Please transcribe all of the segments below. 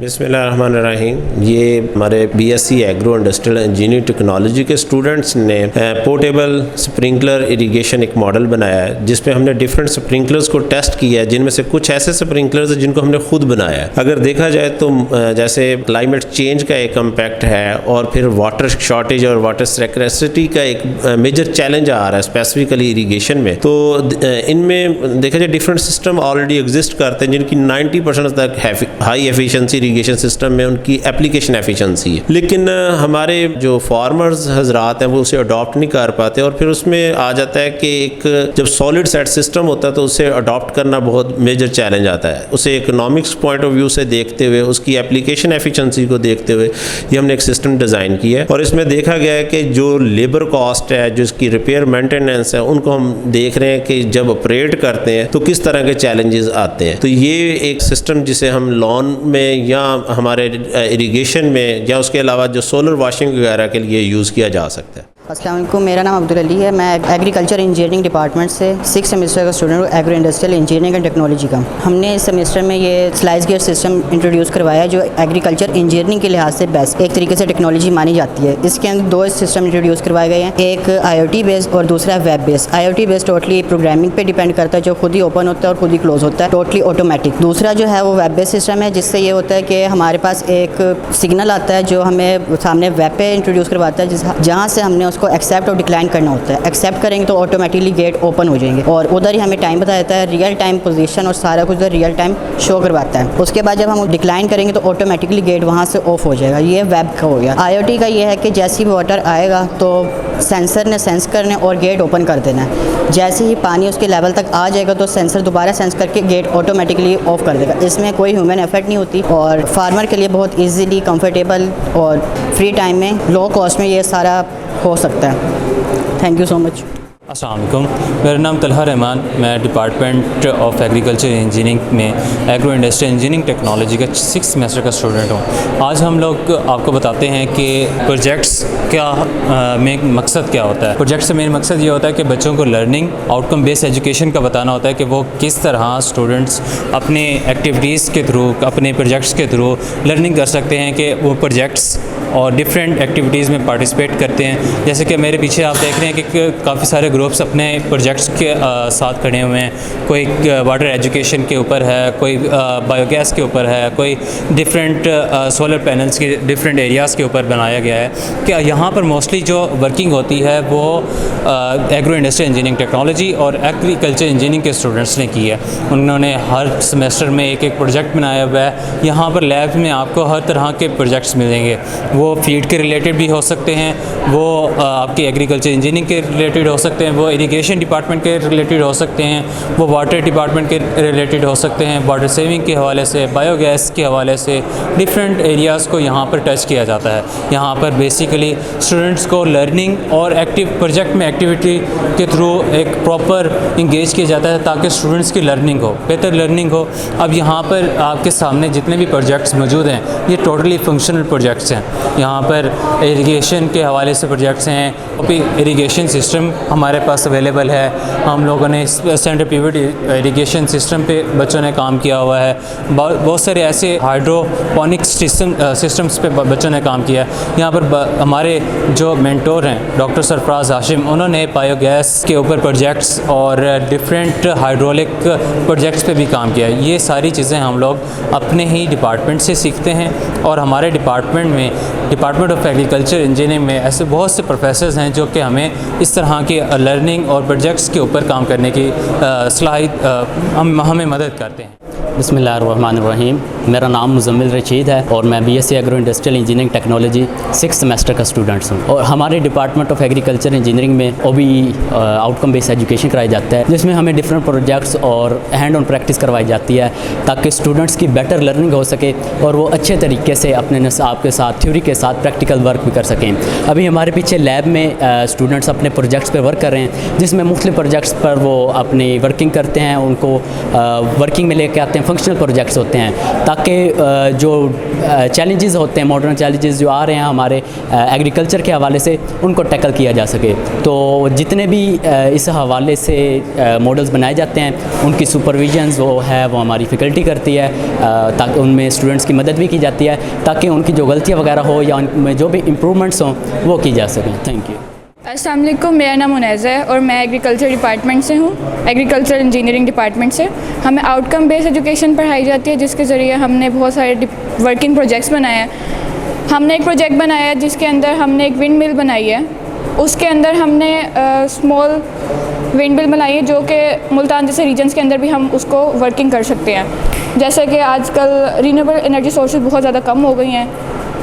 बिस्मिल्लाहिर्रहमानिर्रहीम। ये हमारे BSc agro industrial engineering technology के स्टूडेंट्स ने पोर्टेबल स्प्रिंकलर इरिगेशन एक मॉडल बनाया है, जिसमें हमने डिफरेंट स्प्रिंकलर्स को टेस्ट किया है, जिनमें से कुछ ऐसे स्प्रिंकलर्स हैं जिनको हमने खुद बनाया है। अगर देखा जाए तो जैसे क्लाइमेट चेंज का एक इम्पैक्ट है और फिर वाटर शॉर्टेज और वाटर स्कैर्सिटी का एक मेजर चैलेंज आ रहा है स्पेसिफिकली इरीगेशन में, तो इनमें देखा जाए डिफरेंट सिस्टम ऑलरेडी एग्जिस्ट करते हैं जिनकी 90% तक हाई एफिशिएंसी इरीगेशन सिस्टम में उनकी एप्लीकेशन एफिशिएंसी है, लेकिन हमारे जो फार्मर्स हजरात हैं वो उसे अडॉप्ट नहीं कर पाते और फिर उसमें आ जाता है कि एक जब सॉलिड सेट सिस्टम होता है तो उसे अडॉप्ट करना बहुत मेजर चैलेंज आता है। उसे इकोनॉमिक्स पॉइंट ऑफ व्यू से देखते हुए, उसकी एप्लीकेशन एफिशिएंसी को देखते हुए ये हमने एक सिस्टम डिज़ाइन किया है और इसमें देखा गया है कि जो लेबर कॉस्ट है, जो इसकी रिपेयर मेंटेनेंस है, उनको हम देख रहे हैं कि जब ऑपरेट करते हैं तो किस तरह के चैलेंजेस आते हैं। तो ये एक सिस्टम जिसे हम लॉन में या हमारे इरिगेशन में या उसके अलावा जो सोलर वॉशिंग वगैरह के लिए यूज़ किया जा सकता है। अस्सलाम वालेकुम, मेरा नाम अब्दुल अली है। मैं एग्रीकल्चर इंजीनियरिंग डिपार्टमेंट से 6 सेमेस्टर का स्टूडेंट हूँ, agro industrial engineering and technology का। हमने इस सेमेस्टर में ये स्लाइस गेट सिस्टम इंट्रोड्यूस करवाया है जो एग्रीकल्चर इंजीनियरिंग के लिहाज से बेस्ट एक तरीके से टेक्नोलॉजी मानी जाती है। इसके अंदर 2 सिस्टम इंट्रोड्यूस करवाए गए हैं, एक IoT बेस्ड और दूसरा web based. IoT based totally programming पे डिपेंड करता है, जो खुद ही ओपन होता है और खुद ही क्लोज होता है, टोटली ऑटोमेटिक। दूसरा जो है वो वेब बेस्ड सिस्टम है, जिससे ये होता है कि हमारे पास एक सिग्नल आता है जो हमें सामने वेब पे इंट्रोड्यूस करवाता है, जहाँ से हमने उसको एक्सेप्ट और डिक्लाइन करना होता है। एक्सेप्ट करेंगे तो ऑटोमेटिकली गेट ओपन हो जाएंगे और उधर ही हमें टाइम बता देता है, रियल टाइम पोजीशन और सारा कुछ उधर रियल टाइम शो करवाता है। उसके बाद जब हम डिक्लाइन करेंगे तो ऑटोमेटिकली गेट वहाँ से ऑफ हो जाएगा। ये वेब का हो गया। IoT का ये है कि जैसे ही वाटर आएगा तो सेंसर ने सेंस करने और गेट ओपन कर देना है। जैसे ही पानी उसके लेवल तक आ जाएगा तो सेंसर दोबारा सेंस करके गेट ऑटोमेटिकली ऑफ कर देगा। इसमें कोई ह्यूमन एफर्ट नहीं होती और फार्मर के लिए बहुत ईजीली, कंफर्टेबल और फ्री टाइम में, लो कॉस्ट में ये सारा हो सकता है। Thank you so much. अस्सलाम वालेकुम, मेरा नाम तलहा रहमान, मैं डिपार्टमेंट ऑफ एग्रीकल्चर इंजीनियरिंग में एग्रो इंडस्ट्रियल इंजीनियरिंग टेक्नोलॉजी का 6 सेमेस्टर का स्टूडेंट हूँ। आज हम लोग आपको बताते हैं कि प्रोजेक्ट्स क्या में मकसद क्या होता है। प्रोजेक्ट से मेन मकसद ये होता है कि बच्चों को लर्निंग आउटकम बेस्ड एजुकेशन का बताना होता है कि वो किस तरह स्टूडेंट्स अपने एक्टिविटीज़ के थ्रू, अपने प्रोजेक्ट्स के थ्रू लर्निंग कर सकते हैं, कि वो प्रोजेक्ट्स और डिफरेंट एक्टिविटीज़ में पार्टिसिपेट करते हैं। जैसे कि मेरे पीछे आप देख रहे हैं कि काफ़ी सारे ग्रुप्स अपने प्रोजेक्ट्स के साथ खड़े हुए हैं। कोई वाटर एजुकेशन के ऊपर है, कोई बायोगैस के ऊपर है, कोई डिफरेंट सोलर पैनल्स के डिफरेंट एरियाज़ के ऊपर बनाया गया है। कि यहाँ पर मोस्टली जो वर्किंग होती है वो एग्रो इंडस्ट्रियल इंजीनियरिंग टेक्नोलॉजी और एग्रीकल्चर इंजीनियरिंग के स्टूडेंट्स ने की है। उन्होंने हर सेमेस्टर में एक प्रोजेक्ट बनाया हुआ है। यहाँ पर लैब में आपको हर तरह के प्रोजेक्ट्स मिलेंगे। वो फीड के रिलेटेड भी हो सकते हैं, वो आपकी एग्रीकल्चर इंजीनियरिंग के रिलेटेड हो सकते हैं, वो इरिगेशन डिपार्टमेंट के रिलेटेड हो सकते हैं, वो वाटर डिपार्टमेंट के रिलेटेड हो सकते हैं, वाटर सेविंग के हवाले से, बायोगैस के हवाले से डिफरेंट एरियाज़ को यहाँ पर टच किया जाता है। यहाँ पर बेसिकली स्टूडेंट्स को लर्निंग और एक्टिव प्रोजेक्ट में एक्टिविटी के थ्रू एक प्रॉपर इंगेज किया जाता है ताकि स्टूडेंट्स की लर्निंग हो, बेहतर लर्निंग हो। अब यहाँ पर आपके सामने जितने भी प्रोजेक्ट्स मौजूद हैं ये टोटली फंक्शनल प्रोजेक्ट्स हैं। यहाँ पर इरिगेशन के हवाले से प्रोजेक्ट्स हैं, इरिगेशन सिस्टम हमारे पास अवेलेबल है। हम लोगों ने सेंटर पिवट इरिगेशन सिस्टम पे बच्चों ने काम किया हुआ है। बहुत सारे ऐसे हाइड्रोपोनिक्स सिस्टम्स पे बच्चों ने काम किया है। यहाँ पर हमारे जो मेंटोर हैं डॉक्टर सरफराज हाशिम, उन्होंने बायोगैस के ऊपर प्रोजेक्ट्स और डिफरेंट हाइड्रोलिक प्रोजेक्ट्स पे भी काम किया है। ये सारी चीज़ें हम लोग अपने ही डिपार्टमेंट से सीखते हैं और हमारे डिपार्टमेंट में, डिपार्टमेंट ऑफ एग्रीकल्चर इंजीनियरिंग में ऐसे बहुत से प्रोफेसर्स हैं जो कि हमें इस तरह की लर्निंग और प्रोजेक्ट्स के ऊपर काम करने की सलाहियत हमें मदद करते हैं। बिस्मिल्लाहिर्रहमानिर्रहीम, मेरा नाम मुज़म्मिल रशीद है और मैं BSc agro industrial engineering technology 6 semester का स्टूडेंट्स हूँ। और हमारे डिपार्टमेंट ऑफ एग्रीकल्चर इंजीनियरिंग में OBE आउटकम बेस्ड एजुकेशन कराई जाता है, जिसमें हमें डिफरेंट प्रोजेक्ट्स और हैंड ऑन प्रैक्टिस करवाई जाती है ताकि स्टूडेंट्स की बेटर लर्निंग हो सके और वो अच्छे तरीके से अपने निसाब के साथ, थ्योरी के साथ प्रैक्टिकल वर्क भी कर सकें। अभी हमारे पीछे लैब में स्टूडेंट्स अपने प्रोजेक्ट्स पर वर्क कर रहे हैं, जिसमें मुख्तलिफ प्रोजेक्ट्स पर वो अपनी वर्किंग करते हैं, उनको वर्किंग में लेके आते हैं हैं, फंक्शनल प्रोजेक्ट्स होते हैं, ताकि जो चैलेंजेस होते हैं, मॉडर्न चैलेंजेस जो आ रहे हैं हमारे एग्रीकल्चर के हवाले से, उनको टैकल किया जा सके। तो जितने भी इस हवाले से मॉडल्स बनाए जाते हैं उनकी सुपरविजन वो है वो हमारी फैकल्टी करती है, ताकि उनमें स्टूडेंट्स की मदद भी की जाती है ताकि उनकी जो गलतियाँ वगैरह हो या उनमें जो भी इम्प्रूवमेंट्स हों वो की जा सकें। Thank you. अस्सलाम वालेकुम, मेरा नाम मुनैज़ा है और मैं एग्रीकल्चर डिपार्टमेंट से हूँ, एग्रीकल्चर इंजीनियरिंग डिपार्टमेंट से। हमें आउटकम बेस्ड एजुकेशन पढ़ाई जाती है, जिसके ज़रिए हमने बहुत सारे वर्किंग प्रोजेक्ट्स बनाए हैं। हमने एक प्रोजेक्ट बनाया है जिसके अंदर हमने एक विंड मिल बनाई है। उसके अंदर हमने स्मॉल विंड मिल बनाई है जो कि मुल्तान जैसे रीजन्स के अंदर भी हम उसको वर्किंग कर सकते हैं। जैसे कि आजकल रीन्यूएबल एनर्जी सोर्सेज बहुत ज़्यादा कम हो गई हैं,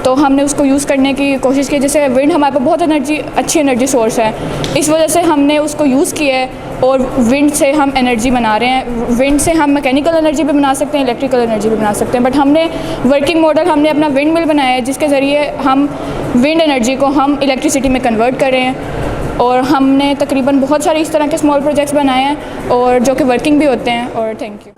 तो हमने उसको यूज़ करने की कोशिश की। जैसे विंड हमारे पास बहुत अच्छी एनर्जी सोर्स है, इस वजह से हमने उसको यूज़ किया है और विंड से हम एनर्जी बना रहे हैं। विंड से हम मैकेनिकल एनर्जी भी बना सकते हैं, इलेक्ट्रिकल एनर्जी भी बना सकते हैं, बट हमने वर्किंग मॉडल हमने अपना विंड मिल बनाया है जिसके ज़रिए हम विंड एनर्जी को हम इलेक्ट्रिसिटी में कन्वर्ट कर रहे हैं। और हमने तकरीबन बहुत सारे इस तरह के स्मॉल प्रोजेक्ट्स बनाए हैं और जो कि वर्किंग भी होते हैं। और थैंक यू।